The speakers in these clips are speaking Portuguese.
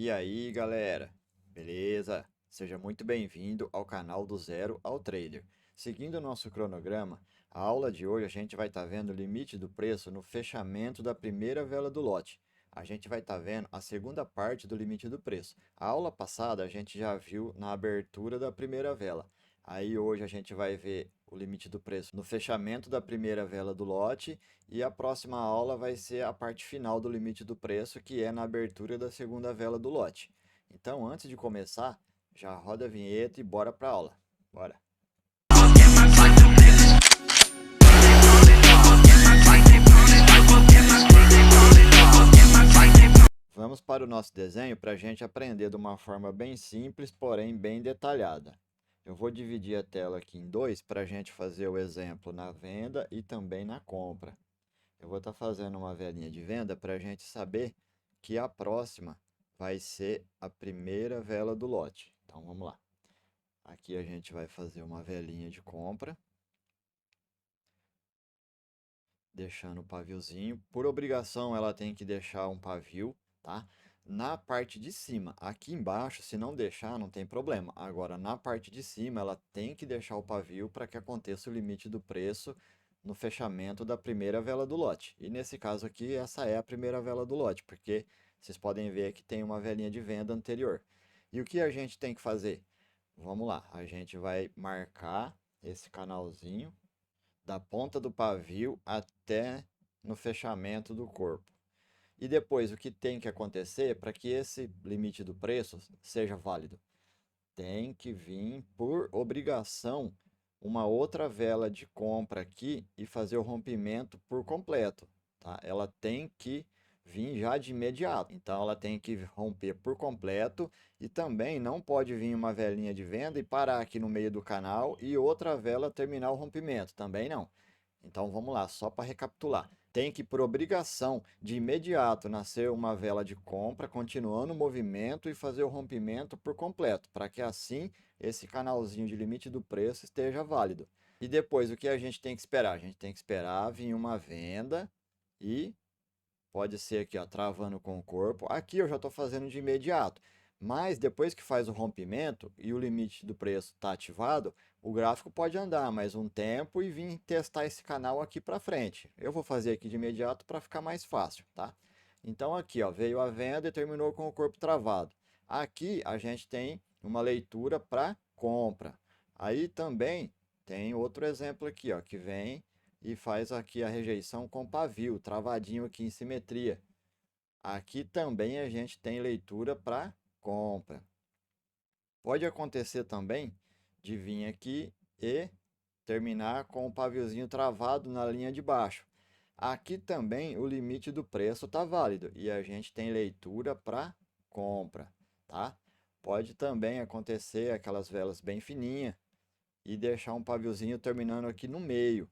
E aí, galera? Beleza? Seja muito bem-vindo ao canal do Zero ao Trader. Seguindo o nosso cronograma, a aula de hoje a gente vai estar vendo o limite do preço no fechamento da primeira vela do lote. A gente vai estar vendo a segunda parte do limite do preço. A aula passada a gente já viu na abertura da primeira vela. Aí hoje a gente vai ver o limite do preço no fechamento da primeira vela do lote e a próxima aula vai ser a parte final do limite do preço, que é na abertura da segunda vela do lote. Então, antes de começar, já roda a vinheta e bora para a aula. Bora! Vamos para o nosso desenho para a gente aprender de uma forma bem simples, porém bem detalhada. Eu vou dividir a tela aqui em dois para a gente fazer o exemplo na venda e também na compra. Eu vou estar fazendo uma velinha de venda para a gente saber que a próxima vai ser a primeira vela do lote. Então vamos lá. Aqui a gente vai fazer uma velinha de compra, deixando o paviozinho. Por obrigação, ela tem que deixar um pavio, tá? Na parte de cima, aqui embaixo, se não deixar, não tem problema. Agora, na parte de cima, ela tem que deixar o pavio para que aconteça o limite do preço no fechamento da primeira vela do lote. E nesse caso aqui, essa é a primeira vela do lote, porque vocês podem ver que tem uma velinha de venda anterior. E o que a gente tem que fazer? Vamos lá, a gente vai marcar esse canalzinho da ponta do pavio até no fechamento do corpo. E depois, o que tem que acontecer para que esse limite do preço seja válido? Tem que vir, por obrigação, uma outra vela de compra aqui e fazer o rompimento por completo, tá? Ela tem que vir já de imediato. Então, ela tem que romper por completo e também não pode vir uma velinha de venda e parar aqui no meio do canal e outra vela terminar o rompimento. Também não. Então, vamos lá, só para recapitular. Tem que, por obrigação, de imediato nascer uma vela de compra, continuando o movimento e fazer o rompimento por completo, para que assim esse canalzinho de limite do preço esteja válido. E depois, o que a gente tem que esperar? A gente tem que esperar vir uma venda e pode ser aqui, ó, travando com o corpo. Aqui eu já estou fazendo de imediato. Mas depois que faz o rompimento e o limite do preço está ativado, o gráfico pode andar mais um tempo e vir testar esse canal aqui para frente. Eu vou fazer aqui de imediato para ficar mais fácil, tá? Então aqui, ó, veio a venda e terminou com o corpo travado. Aqui a gente tem uma leitura para compra. Aí também tem outro exemplo aqui, ó, que vem e faz aqui a rejeição com pavio, travadinho aqui em simetria. Aqui também a gente tem leitura para compra. Pode acontecer também de vir aqui e terminar com o paviozinho travado na linha de baixo. Aqui também o limite do preço está válido e a gente tem leitura para compra, tá? Pode também acontecer aquelas velas bem fininhas e deixar um paviozinho terminando aqui no meio.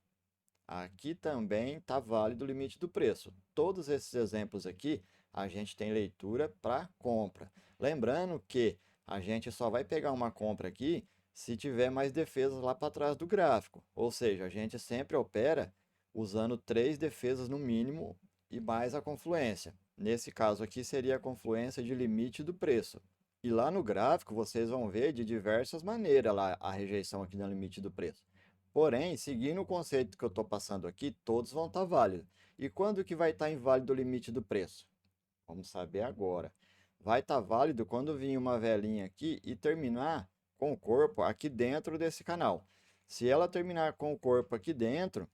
Aqui também está válido o limite do preço. Todos esses exemplos aqui, a gente tem leitura para compra. Lembrando que a gente só vai pegar uma compra aqui se tiver mais defesas lá para trás do gráfico. Ou seja, a gente sempre opera usando 3 defesas no mínimo e mais a confluência. Nesse caso aqui seria a confluência de limite do preço. E lá no gráfico vocês vão ver de diversas maneiras lá a rejeição aqui no limite do preço. Porém, seguindo o conceito que eu estou passando aqui, todos vão estar válidos. E quando que vai estar inválido o limite do preço? Vamos saber agora. Vai estar válido quando vir uma velinha aqui e terminar com o corpo aqui dentro desse canal. Se ela terminar com o corpo aqui dentro,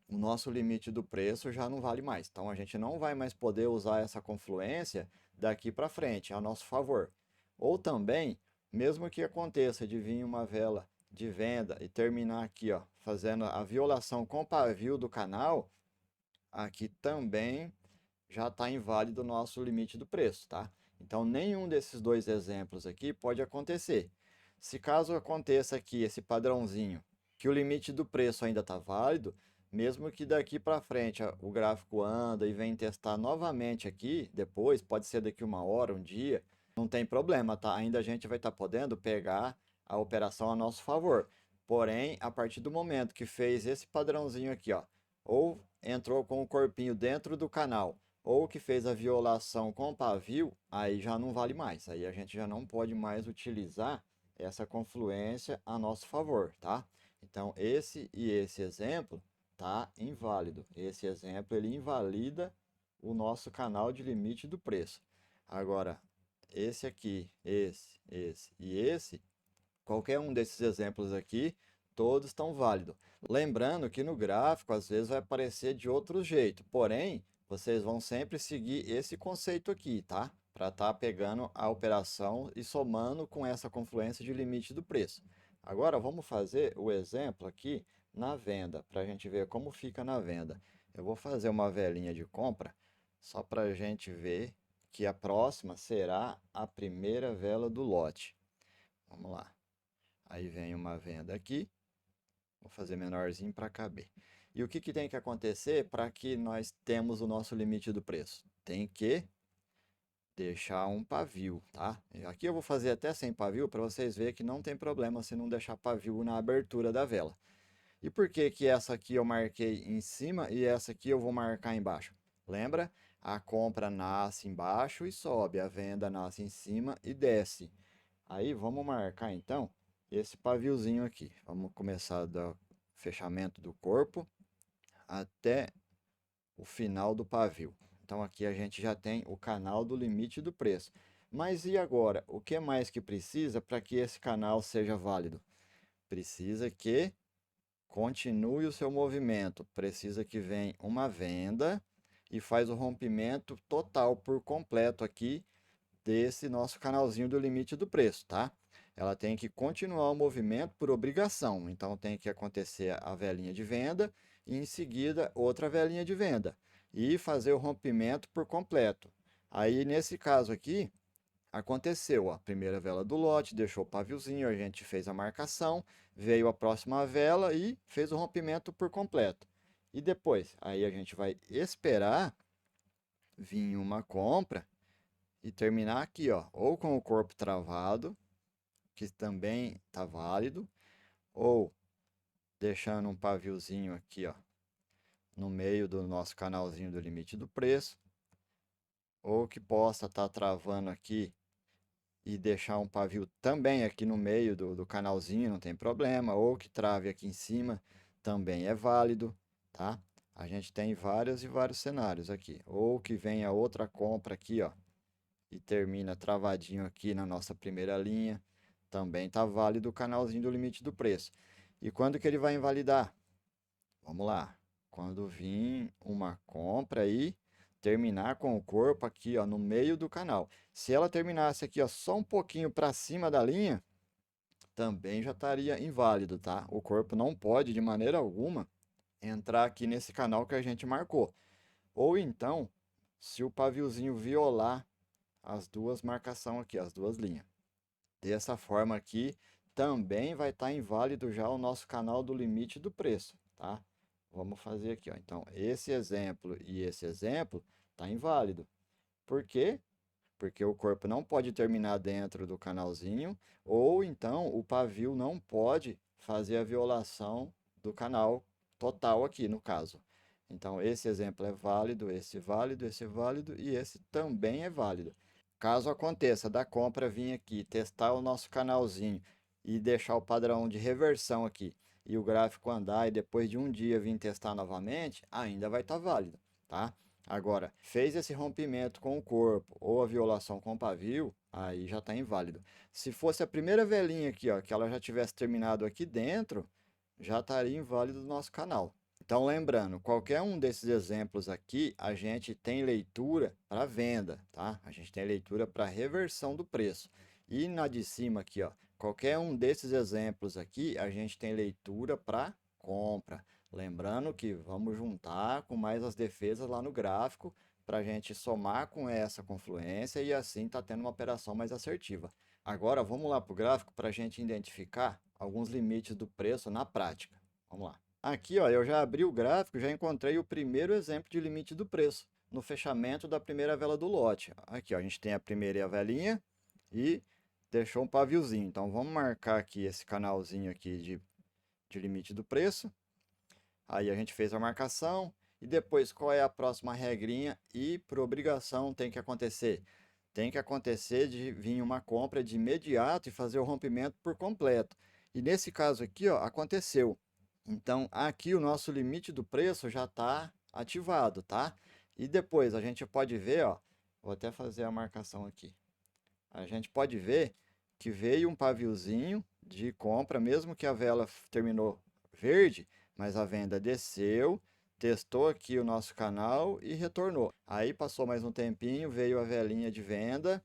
o nosso limite do preço já não vale mais. Então a gente não vai mais poder usar essa confluência daqui para frente a nosso favor. Ou também, mesmo que aconteça de vir uma vela de venda e terminar aqui, ó, fazendo a violação com pavio do canal, aqui também já está inválido o nosso limite do preço, tá? Então nenhum desses dois exemplos aqui pode acontecer. Se caso aconteça aqui esse padrãozinho, que o limite do preço ainda está válido, mesmo que daqui para frente o gráfico anda e vem testar novamente aqui, depois, pode ser daqui uma hora, um dia, não tem problema, tá? Ainda a gente vai estar podendo pegar a operação a nosso favor. Porém, a partir do momento que fez esse padrãozinho aqui, ó, ou entrou com o corpinho dentro do canal, ou que fez a violação com pavio, aí já não vale mais. Aí a gente já não pode mais utilizar essa confluência a nosso favor, tá? Então, esse e esse exemplo tá inválido. Esse exemplo ele invalida o nosso canal de limite do preço. Agora, esse aqui, esse e esse, qualquer um desses exemplos aqui, todos estão válidos. Lembrando que no gráfico às vezes vai aparecer de outro jeito, porém, vocês vão sempre seguir esse conceito aqui, tá? Para estar pegando a operação e somando com essa confluência de limite do preço. Agora vamos fazer o exemplo aqui na venda, para a gente ver como fica na venda. Eu vou fazer uma velinha de compra, só para a gente ver que a próxima será a primeira vela do lote. Vamos lá. Aí vem uma venda aqui. Vou fazer menorzinho para caber. E o que, que tem que acontecer para que nós temos o nosso limite do preço? Tem que deixar um pavio, tá? Aqui eu vou fazer até sem pavio para vocês verem que não tem problema se não deixar pavio na abertura da vela. E por que que essa aqui eu marquei em cima e essa aqui eu vou marcar embaixo? Lembra? A compra nasce embaixo e sobe, a venda nasce em cima e desce. Aí vamos marcar então esse paviozinho aqui. Vamos começar do fechamento do corpo até o final do pavio. Então aqui a gente já tem o canal do limite do preço. Mas e agora? O que mais que precisa para que esse canal seja válido? Precisa que continue o seu movimento. Precisa que venha uma venda e faz o rompimento total por completo aqui desse nosso canalzinho do limite do preço, tá? Ela tem que continuar o movimento por obrigação. Então tem que acontecer a velinha de venda e em seguida outra velinha de venda e fazer o rompimento por completo. Aí nesse caso aqui aconteceu a primeira vela do lote, deixou o paviozinho, a gente fez a marcação, veio a próxima vela e fez o rompimento por completo. E depois, aí a gente vai esperar vir uma compra e terminar aqui, ó, ou com o corpo travado, que também está válido, ou deixando um paviozinho aqui, ó, no meio do nosso canalzinho do limite do preço, ou que possa estar travando aqui e deixar um pavio também aqui no meio do canalzinho, não tem problema, ou que trave aqui em cima, também é válido, tá? A gente tem vários e vários cenários aqui, ou que venha outra compra aqui, ó, e termina travadinho aqui na nossa primeira linha, também está válido o canalzinho do limite do preço. E quando que ele vai invalidar? Vamos lá. Quando vir uma compra e terminar com o corpo aqui, ó, no meio do canal. Se ela terminasse aqui, ó, só um pouquinho para cima da linha, também já estaria inválido, tá? O corpo não pode de maneira alguma entrar aqui nesse canal que a gente marcou. Ou então, se o paviozinho violar as duas marcações aqui, as duas linhas. Dessa forma aqui, também vai estar inválido já o nosso canal do limite do preço, tá? Vamos fazer aqui, ó. Então, esse exemplo e esse exemplo está inválido. Por quê? Porque o corpo não pode terminar dentro do canalzinho, ou então o pavio não pode fazer a violação do canal total aqui, no caso. Então, esse exemplo é válido, esse válido e esse também é válido. Caso aconteça da compra vir aqui, testar o nosso canalzinho e deixar o padrão de reversão aqui e o gráfico andar e depois de um dia vir testar novamente, ainda vai estar válido, tá? Agora, fez esse rompimento com o corpo ou a violação com o pavio, aí já está inválido. Se fosse a primeira velinha aqui, ó, que ela já tivesse terminado aqui dentro, já estaria inválido o nosso canal. Então, lembrando, qualquer um desses exemplos aqui, a gente tem leitura para venda, tá? A gente tem leitura para reversão do preço. E na de cima aqui, ó, qualquer um desses exemplos aqui, a gente tem leitura para compra. Lembrando que vamos juntar com mais as defesas lá no gráfico para a gente somar com essa confluência e assim tá tendo uma operação mais assertiva. Agora vamos lá para o gráfico para a gente identificar alguns limites do preço na prática. Vamos lá. Aqui, ó, eu já abri o gráfico, já encontrei o primeiro exemplo de limite do preço no fechamento da primeira vela do lote. Aqui, ó, a gente tem a primeira velinha e deixou um paviozinho. Então, vamos marcar aqui esse canalzinho aqui de limite do preço. Aí a gente fez a marcação E depois, qual é a próxima regrinha? E por obrigação tem que acontecer? Tem que acontecer de vir uma compra de imediato e fazer o rompimento por completo. E nesse caso aqui, ó, aconteceu. Então, aqui o nosso limite do preço já está ativado, tá? E depois a gente pode ver, ó, vou até fazer a marcação aqui. A gente pode ver que veio um paviozinho de compra, mesmo que a vela terminou verde, mas a venda desceu, testou aqui o nosso canal e retornou. Aí passou mais um tempinho, veio a velinha de venda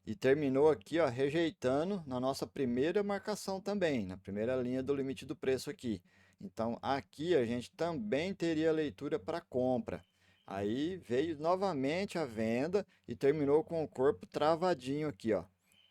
e terminou aqui, ó, rejeitando na nossa primeira marcação também, na primeira linha do limite do preço aqui. Então, aqui a gente também teria leitura para compra. Aí veio novamente a venda e terminou com o corpo travadinho aqui, ó.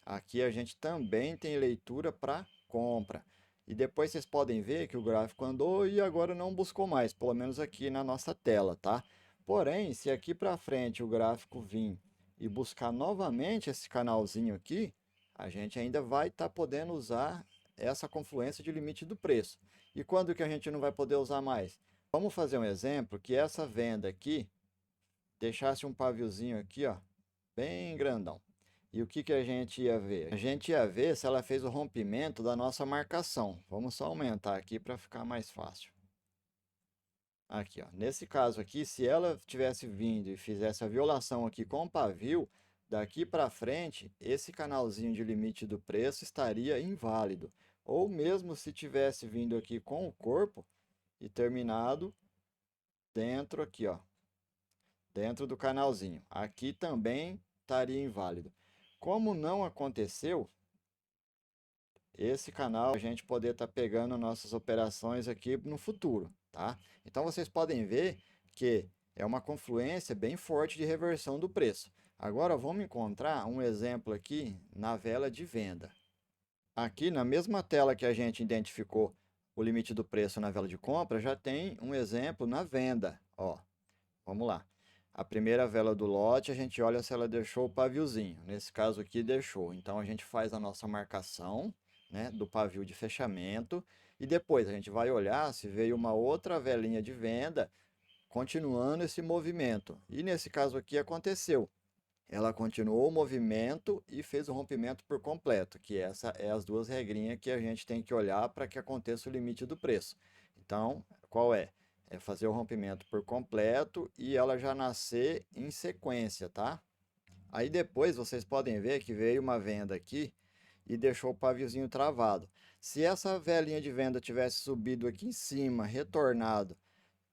Aqui a gente também tem leitura para compra. E depois vocês podem ver que o gráfico andou e agora não buscou mais, pelo menos aqui na nossa tela, tá? Porém, se aqui para frente o gráfico vir e buscar novamente esse canalzinho aqui, a gente ainda vai estar podendo usar essa confluência de limite do preço. E quando que a gente não vai poder usar mais? Vamos fazer um exemplo que essa venda aqui deixasse um paviozinho aqui, ó, bem grandão. E o que que a gente ia ver? A gente ia ver se ela fez o rompimento da nossa marcação. Vamos só aumentar aqui para ficar mais fácil. Aqui, ó. Nesse caso aqui, se ela tivesse vindo e fizesse a violação aqui com o pavio, daqui para frente, esse canalzinho de limite do preço estaria inválido. Ou mesmo se tivesse vindo aqui com o corpo e terminado dentro aqui, ó, dentro do canalzinho. Aqui também estaria inválido. Como não aconteceu, esse canal a gente poder estar pegando nossas operações aqui no futuro, tá? Então vocês podem ver que é uma confluência bem forte de reversão do preço. Agora vamos encontrar um exemplo aqui na vela de venda. Aqui na mesma tela que a gente identificou o limite do preço na vela de compra, já tem um exemplo na venda, ó. Vamos lá. A primeira vela do lote, a gente olha se ela deixou o paviozinho. Nesse caso aqui, deixou. Então, a gente faz a nossa marcação, né, do pavio de fechamento. E depois a gente vai olhar se veio uma outra velinha de venda, continuando esse movimento. E nesse caso aqui aconteceu. Ela continuou o movimento e fez o rompimento por completo, que essa é as duas regrinhas que a gente tem que olhar para que aconteça o limite do preço. Então, qual é? É fazer o rompimento por completo e ela já nascer em sequência, tá? Aí depois vocês podem ver que veio uma venda aqui e deixou o paviozinho travado. Se essa velinha de venda tivesse subido aqui em cima, retornado,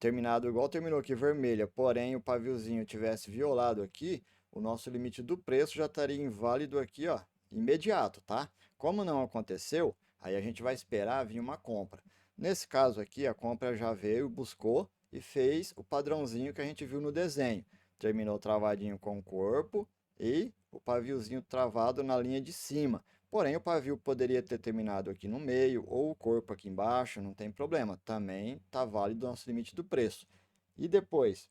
terminado igual terminou aqui vermelha, porém o paviozinho tivesse violado aqui, o nosso limite do preço já estaria inválido aqui, ó, imediato, tá? Como não aconteceu, aí a gente vai esperar vir uma compra. Nesse caso aqui, a compra já veio, buscou e fez o padrãozinho que a gente viu no desenho. Terminou travadinho com o corpo e o paviozinho travado na linha de cima. Porém, o pavio poderia ter terminado aqui no meio ou o corpo aqui embaixo, não tem problema. Também está válido o nosso limite do preço. E depois,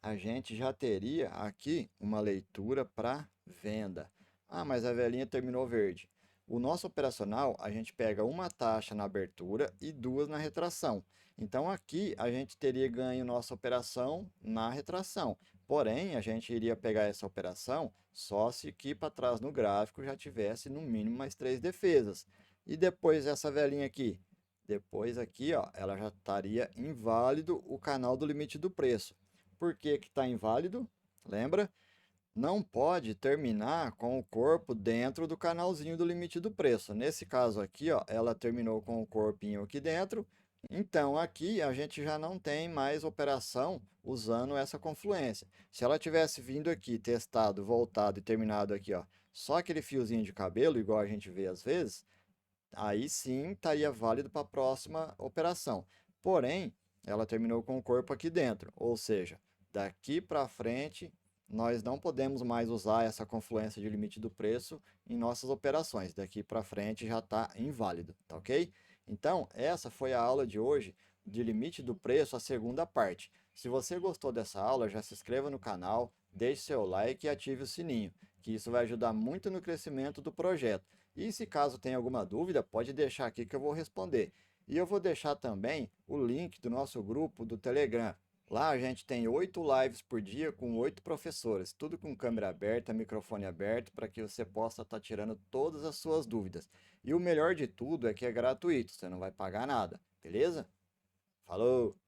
a gente já teria aqui uma leitura para venda. Ah, mas a velinha terminou verde. O nosso operacional, a gente pega uma taxa na abertura e duas na retração. Então aqui a gente teria ganho nossa operação na retração. Porém, a gente iria pegar essa operação só se aqui para trás no gráfico já tivesse no mínimo mais três defesas. E depois essa velinha aqui. Depois aqui, ó, ela já estaria inválido o canal do limite do preço. Por que que está inválido? Lembra? Não pode terminar com o corpo dentro do canalzinho do limite do preço. Nesse caso aqui, ó, ela terminou com o corpinho aqui dentro. Então aqui a gente já não tem mais operação usando essa confluência. Se ela tivesse vindo aqui, testado, voltado e terminado aqui, ó, só aquele fiozinho de cabelo, igual a gente vê às vezes, aí sim estaria válido para a próxima operação. Porém, ela terminou com o corpo aqui dentro, ou seja, daqui para frente nós não podemos mais usar essa confluência de limite do preço em nossas operações. Daqui para frente já está inválido, tá ok? Então, essa foi a aula de hoje de limite do preço, a segunda parte. Se você gostou dessa aula, já se inscreva no canal, deixe seu like e ative o sininho, que isso vai ajudar muito no crescimento do projeto. E se caso tenha alguma dúvida, pode deixar aqui que eu vou responder. E eu vou deixar também o link do nosso grupo do Telegram. Lá a gente tem 8 lives por dia com 8 professores, tudo com câmera aberta, microfone aberto, para que você possa estar tirando todas as suas dúvidas. E o melhor de tudo é que é gratuito, você não vai pagar nada, beleza? Falou!